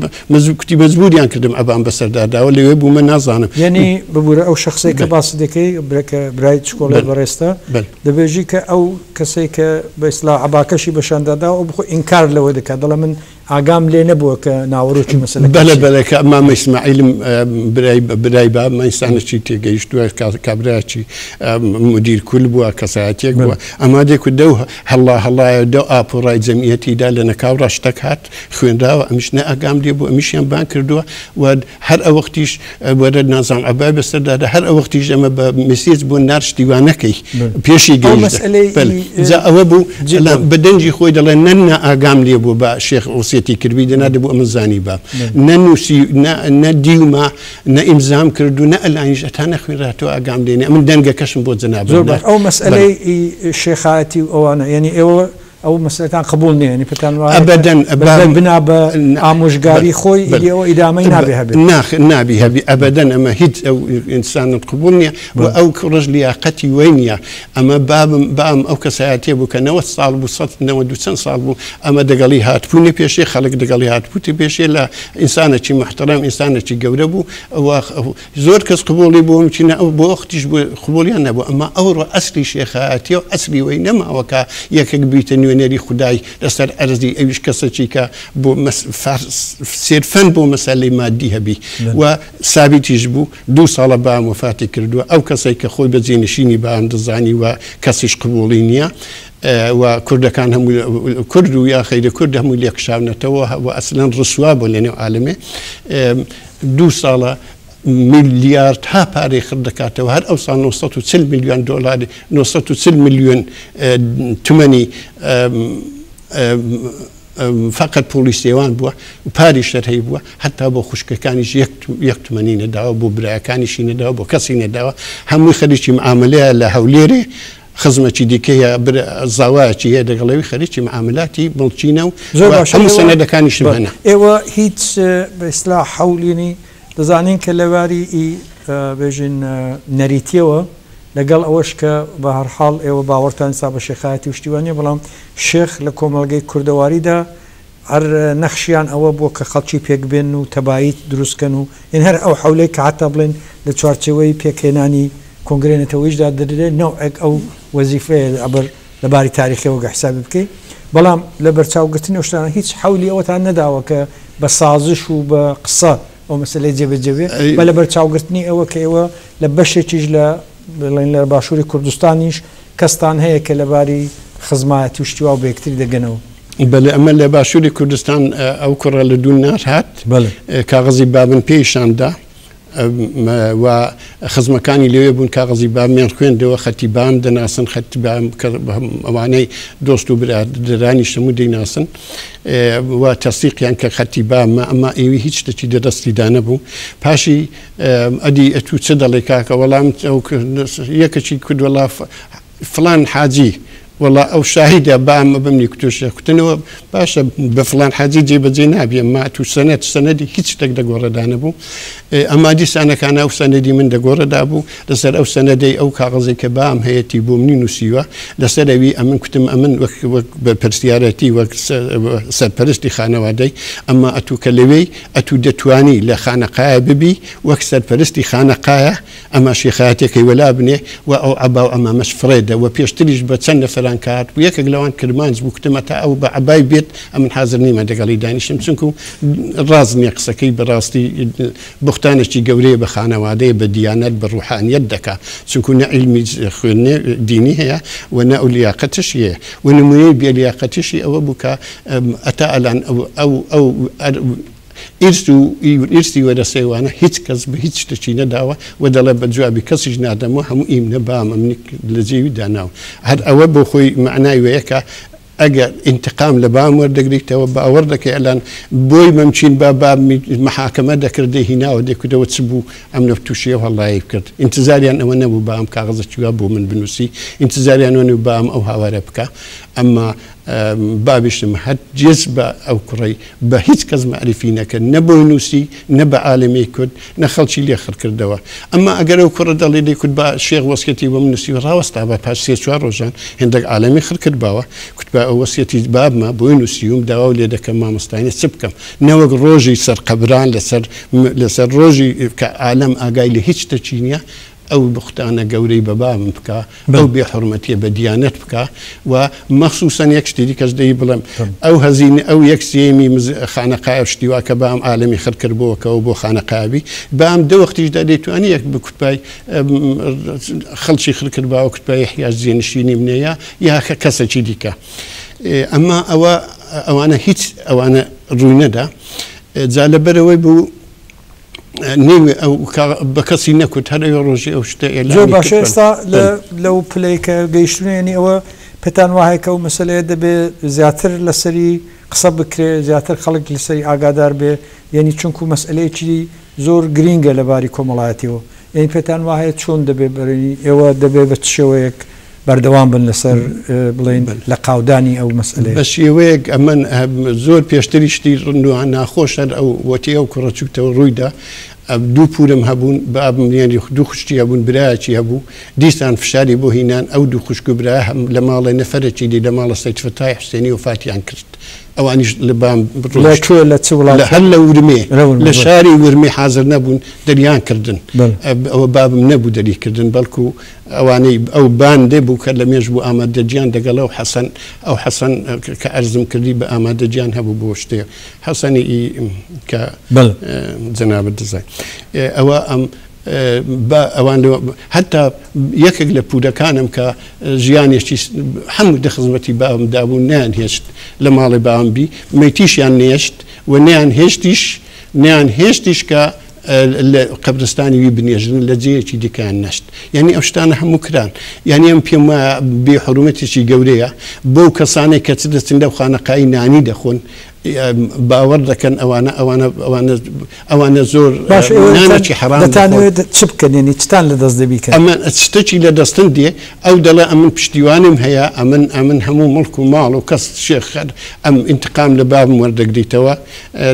کوتی مەجبوریان کردم ئەبام بەسەرداداوە لەوێ بوو من نازانم یعنی ببوورە ئەو شخصی کە باسی دەکەی برای چکۆڵی بەڕێستا دەبێژی کە ئەو کەسێک کە بە ئیسلا عەباکەشی بەشاندادا ئەو بخۆ ئینکار لەوە دەکات دەڵێ من ئاگام لێ نەبووە کە ناوەڕۆکی مەسەلە بەلەکە ئەمام ئیسماعیلم برای با ئینسانێکی تێگەیشتووە کابراکی مدیر کول بووە کەسایەتێک بووە ئەما دێک و دەو هەڵایە دە ئاپۆڕای جەمیەتیدا لە نەکاوڕا شتێک هات خوێندراوە ئەمیش نە ئاگام لێ بوو ئەمیشیان بان کردووە و هەر ئەو وەختیش وەرە نازانم عەبای بەسەردادا هەر ئەو وەختیش ئەمە بە مسیج بۆ نارشتیوانەکەی پێشی گەیشت ئەوە بوو بە دەنجی خۆی دەڵێن نە ئاگام لێ بوو بە شێخ ئۆسیەتی کردوی دەنادەبوو ئەمە زانی باب نەنووسی نە دیوما نە ئیمزام کرد و نە ئەلانیش ئەتا نەخوێنراتەوە ئاگام لێنێ ئەمن دەنگەکەشم بۆ جەناب ئەو مەسئلەی شێخایەتی و ئەوانە یعنی ئێوە ئەو مەسلەتان قبول نییە ینی پێتان وایە ئەبەدەن بنا بە ئامۆژگاری خۆی ئەوە ئیدامەی نابێ هەبێت نابی هەبی ئەبەدەن ئەمە هیچ ئەو ئینسانت قبول نییە و ئەو ڕژ لیاقەتی وی نییە ئەمە بام ئەو کەسایەتێ بوو کە 90 ساڵ بوو 92 چەند ساڵ بوو ئەمە دەگەڵی هاتبوونی پێشێ خەڵک دەگەڵی هاتبووتی پێشێ لە ئینسانێکی محتەرەم ئینسانێکی گەورە بوو زۆر کەس قبولی بوو چینە ئەو بۆ وەختیش بوو قبولیان نەبوو ئەمە ئەوڕۆ ئەسری شێخایەتی و ئەسری وی نەماوەکە یەکێک بیتە نوێنەری خودای لەسەر ئەرزی ئەویش کەسێکی کە بۆ سێرفەن بۆ مەسەلەی مادی هەبی و سابیتیش بوو 2 ساڵە بام وفاتی کردووە ئەو کەسێک کە خۆی بەجێنشینی بام دەزانی و کەسیش قبولی نییە و کوردەکان هەموو کورد و یا خەیرە کورد هەموو لێکشاونەتەوە و ئەسلەن ڕسوا بۆ لەنێو عالمێ 2 ساڵە میلیارد ها پارەی خرد دەکاتەوە هەر ئەو ساڵ 940 میلیۆن دۆلاری 940 میلیۆن تومەنی فقط پۆلی سێوان بووە و پاری شەرهەی بووە هەتا بۆ خوشکەکانیش 1 تومەنی نەداوە بۆ برایەکانیشی نەداوە بۆ کەسی نەداوە هەمووی خەریکی معاملەیە لە هەولێرێ خزمەتی دیکەیە زاوایەکی هەیە دەگەڵەوی خەریکی معاملاتی بڵچینە و هەموو سەنەدەکانیشم هەنا ئێوە هیچ بەئیسلا حەولینی دەزانین کە لەواری بێژین نەریتیەوە لەگەڵ ئەوەش کە بە هەرحاڵ ئێوە باوەڕتان سا بە شێخایەتی و شتیوانیە بەڵام شێخ لە کۆمەڵگەی کوردەواریدا هەر نەخشیان ئەوە بووە کە خەڵکی پێک بێن و تەباییت دروستکەن و این هەر ئەو حەولەی کە حتا بڵێن لە چوارچێوەی پێکهێنانی کۆنگرێنێتەوەیشدا دەدرێت نەوەک ئەو وەزیفەیە ئەبەر لەباری تاریخیەوە حسابی بکەیت بەڵام لە بەرچاوگرتنی شتانە هیچ حەولی ئەوەتان نەداوە کە بە سازش و بە قسە ئەو مەسلەی جێبەجێبێ بە لە بەرچاوگرتنی ئەوە کە ئێوە لە بەشێکیش لە باشووری کوردستانیش کەستان هەیە کە لەباری خزمایەتی و شتیوا و بەیەکتری دەگەنەوە بەڵێ ئەمە لە باشووری کوردستان ئەو کوڕە لە دوو نار هات کاغەزی بابن پێیشاندا و خزمەکانی لەوێ بوون کاغەزی بامیان خوێندەوە خەتی بام دەناسن خەتی بام ئەوانەی دۆست و برادرانی شەموو دەیناسن و تەسیقیان کە خەتی بامە ئەمە ئێوی هیچ شتێکی دەدەستیدا نەبوو پاشی ئەدی ئەتو چ دەڵێ کاکە وەڵام یەکەکی کوردوەڵا فلان حاجی والله ئەو شاهیدە بامە بمنی کتۆشە کوتنەوە باشە بە فلان حاجی جێبەجێ نابێ ما تو سەنەدی هیچ شتێک دەگۆڕەدا نەبوو ئەما دیسانەکان ئەو سەنەدی من دەگۆڕەدا بوو لەسەر ئەو سەنەدەی ئەو کاغەزێک کە بام هەیەی بۆ منی نووسیوە لەسەر ئەوی ئەمن کوتم ئەمن وەک بە پرسیارەتی وەک سەرپەرستی خانەوادەی ئەمە ئەتو کە لەوەی ئەتو دەتوانی لە خانەقایە ببی وەک سەرپەرستی خانەقایە ئەمە شێخایەتێکی وەلا بنێ و ئەو عەبا و ئەمامەش فڕێدە و پێشتریش بە چەند نەفەران کات و یەکێک لەوان کرمانج بوو کتمە تا ئەو بە عەبای بێت ئەمن حازر نیمە دەگەڵی دانیشتم چونکو ڕاز نییە قسەکەی بەڕاستی بوختانێکی گەورەیە بە خانەوادەیە بە دیانەت بە ڕوحانیەت دەکات چونکو نە عیلمی خوێندنێ دینی هەیە و نە ئەو لیاقەتش هەیە و نمونەی بێ لیاقەتیشی ئەوە بوو کە ئەتا ئەلان ئەو ئیرسی وەرەسەیوانە هیچ کەس بە هیچ شتێکی نەداوە و دەڵێ بە جوابی کەسیش نادەمەوە هەموو ئیم نەبامە منی لە جێوی داناوە هەر ئەوە بۆ خۆی معنای وەیەکە ئەگەر ئینتقام لە بام وەردەگریتەوە باوەڕ دەکەی ئەلان بۆی مەمچین با محاکەمە دەکردی هیناوە دەکردەوە چ بوو ئەم لە تووشیە هەڵایی بکرد ئینتزاریان ئەوە نەبوو بام کاغەزەکیوا بۆ من بنووسی ئینتزاریان وەنێ بام ئەو هاوارە بکە ئەمما بابیشتم هەر جێز بە ئەو کوڕی بە هیچ کەس معرفی نەکرد نە بۆی نووسی نە بە عالەمەی کورد نە خەڵکی لێ خڕکردەوە ئەمما ئەگەر ئەو کوڕە دەڵێ دەی کورد بە شێخ وەسکەتی بۆ من نووسی ڕاوەستا بە پاش 3-4 ڕۆژان هێندێک عالەمی خڕکرد باوە کوت بە ئەو وەسیەتی بابمە بۆی نووسیوم داوا و لێ دەکەم مامۆستاینە چ بکەم نەوەک ڕۆژی سەر قەبران لەسەر ڕۆژی کە عالەم ئاگای لە هیچ شتێکی نییە ئەو بختانە گەورەی بە بام بکە ئەو بێ حورمەتیە بە دیانەت بکە و مەخسوسەن یەک شتێکی کەس دەی بڵێم ئەو هەزینە ئەو یەک سێمی خانەقایە شتیوا کە بام عالەمی خڕکردبووەکەەوە بۆ خانەقابی بام دە وەختیشدا دەیتوانی یەک بکوتپای خەڵکی خڕکرد باوە کوتپای احتیاج جێنشینی منەیە یا کەسێکی دیکە ئەمما ئەوانە هیچ ئەوانە ڕووی نەدا جا لەبەرەوەی بوو نێوێ ئەو بە کەسی نەکوت هەر ڕۆژی ئەو شتە زۆر باشە ئێستا لەو پلەیکە گەیشتنێنی ئەوە پێتان وایە کە و مەسەلەیە دەبێت زیاتر لەسەری قسە بکرێ زیاتر خەڵک لەسەری ئاگادار بێ یعنی چونکو مەسئلەیەکی زۆر گرینگە لەباری کۆمەڵایەتیەوە یعنی پێتان وایە چۆن دەبێ بەرەنی ئێوە دەبێت بە شێوەیەک بەردەوام بن لەسەر بڵێن لە قاودانی ئەو مەسئلەیە بە شێوەیەک ئەمن زۆر پێشتری شتی ڕندوان ناخۆش هەر ئەو وەتی ئەو کوڕەچووکتەوە ڕوویدا دوو پورم هەبوون بە ئابمیانی دوو خوشتی هەبوون برایەکی هەبوو دیسان فشاری بۆ هینان ئەو دوو خوشک و برا لە ماڵی نەفەرێکی دی لە ماڵە سەید فتای حوسێنی وفاتیان کرد ئەوانیش لە بام هەر لە ورمێ لە شاری ورمێ حاضر نەبوون دەریان کردن ئەوە بابم نەبوو دەریکردن بەڵکو ئەوانەی ئەو باندێ بوو کە لە مێژ بوو ئامادەجیان دەگەڵ ئەو حەسەن کە ئەرزم کردی بە ئامادەجیان هەبوو بۆ شتێ حەسەنی کە جەنابەت دەزای ئەوە ئەم ئەوان حتا یەکێک لە پودەکانم کە ژیانێکی هەموو دەخزمەتی باوم دابوو نیان هێشت لە ماڵی باومبی مەیتیشیان نێشت و نیان هێشتیش کە لە قەبرستانی وی بنێژن لە جێیەکی دیکەیان نەشت یعنی ئەو شتانە هەموو کران یعنی ئەم پێم وایە بێحرومەتێکی گەورەیە بەو کەسانێک کە چ دەچن لەو خانەقایی نانی دەخۆن باوەڕ دەکەن ئەوانە زۆر نانێکی حەرام دەتانەوێت چ بکەنێنی چتان لە دەست دەبی کە ئەمە شتێکی لە دەستن دێ ئەو دەڵێ ئەمن پشتیوانم هەیە ئەمن هەموو مڵک و ماڵ و کەس شێخەر ئەم ئینتقام لە بابم وەردەگریتەوە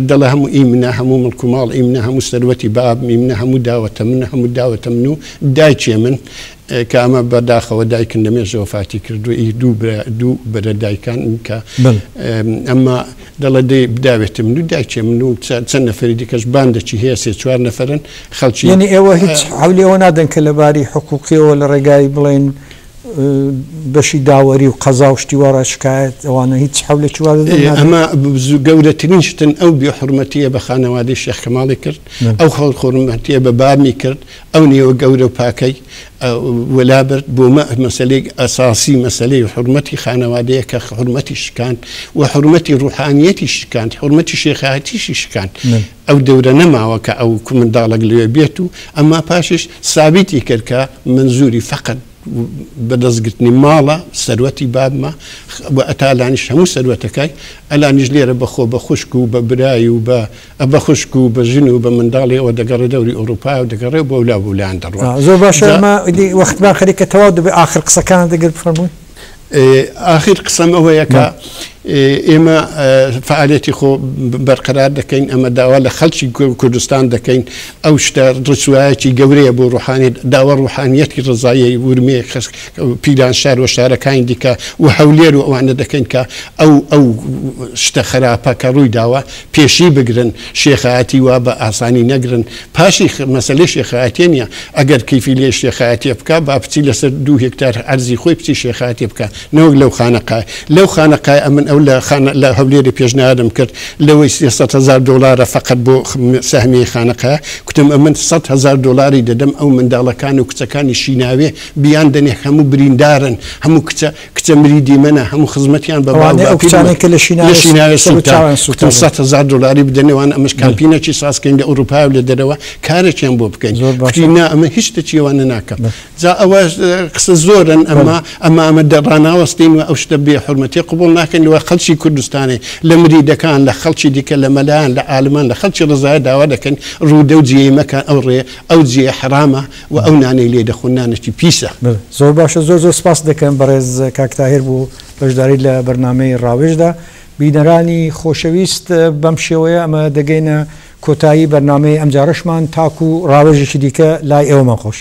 دەڵێ هەموو ئیمنە هەموو مڵک و ماڵ ئیمنە هەموو سەروەتی بابم ئیمنە هەموو داوەتە من هەموو داوەتە من و دایکێ من کە ئەمە بەداخەوە دایکن لەمێژەوە فاتی کردو دوو بەرە دایکان کە ئەمە دەڵە بداوێتم من و دایکێ من و چەند نەفەری دیکەش باندێکی هەیە سێ چوار نەفەرن خەڵکی یعنی ئێوە هیچ حولیەوە نادەن کە لەباری حقوقیەوە لە ڕێگای بڵێن بەشی داوەری و قەزا و شتیوارە شکایەت ئەوانە هیچ حولێکی وادە ئەمە گەورەترین شتن ئەو بێحورمەتیە بە خانەوادەی شێخ کەماڵی کرد ئەو خەڵ حورمەتیە بە بامی کرد ئەو نێوە گەورە و پاکەی وەلابرد بۆ مەسەلەی ئەساسی مەسەلەی حورمەتی خانەوادەیە کە حورمەتی شکاند و حورمەتی ڕوحانیەتی شکاند حورمەتی شێخایەتیشی شکاند ئەو دەورە نەماوە کە ئەو منداڵک لێ بێت و ئەمما پاشش سابیتی کرد کە منزوری فەقەت بەدەستگرتنی ماڵە سەروەتی بابمە بە ئەتالانیش هەموو سەروەتەکەی ئەلانیش لێرە بەخۆ بە خوشک و بە برایی و بە خوشک و بە ژن و بە منداڵیەوە دەگەڕێ دەوری ئەوروپا و دەگەڕێ بۆ ولا بولان دەڕوە زۆر باشە ئەمە وەختمان خەریکە تەواو دەبێت ئاخر قسەکان دەگەر بفەرمووی ئاخر قسەم ئەوەیە کە ئێمە فعالێتی خۆ بەرقەرار دەکەین ئەمە داوا لە خەڵکی کوردستان دەکەین ئەو شتە ڕسوایەکی گەورەیە بۆ ڕوحانی داوە ڕوحانیەتی ڕزایی ورمێ پیران شار و شارەکانی دیکە و هەولێر و ئەوانە دەکەین کە ئەو شتە خراپە کە ڕووی داوە پێشی بگرن شێخایەتی وا بە ئاسانی نەگرن پاشی مەسەلەی شێخایەتێ نیە ئەگەر کەیفی لێ شێخایەتێ بکە با بچی لەسەر 2 هێکتار ئەرزی خۆی بچی شێخایەتێ بکە نەوەک لەو خانەقای ئەمن ئەو لە هەولێری پێشنیارم کرد لەوەی $100,000 فقط بۆ سەهمی خانەقە کوتم ئەمن $100,000 دەدەم ئەو منداڵەکان و کچەکانی شیناوێ بیان دەنێ هەموو بریندارن هەموو کچە مریدی منە هەموو خزمەتیان بە لە شیناوێ $100,000 بدەنێوان ئەمەش کامپینەکی سازکەین لە ئەوروپا و لە دەرەوە کارێکیان بۆ بکەین نا ئەمە هیچ شتێکیوانە ناکەم جا ئەوە قسە زۆرن ئەمە دەڕاناوەستین و ئەو شتە بێ حورمەتی قبول ناکەین لەوە خەڵکی کوردستانی لە مریدەکان لە خەڵکی دیکە لە مەلایان لە ئالمان لە خەڵکی ڕزایە داوا دەکەن ڕوودە و جێی مەکان ئەو ڕێ ئەو جێ حرامە و ئەو نانەی لێ دەخۆنانێکی پیسە زۆر باشە زۆر سپاس دەکەم بەڕێز کاکتاهیر بوو بەشداری لە بەرنامەی ڕاوێژدا بینەرانی خۆشەویست بەم شێوەیە ئەمە دەگەینە کۆتایی بەرنامەی ئەمجارەشمان تاکو و ڕاوێژێکی دیکە لای ئێوەمان خۆش.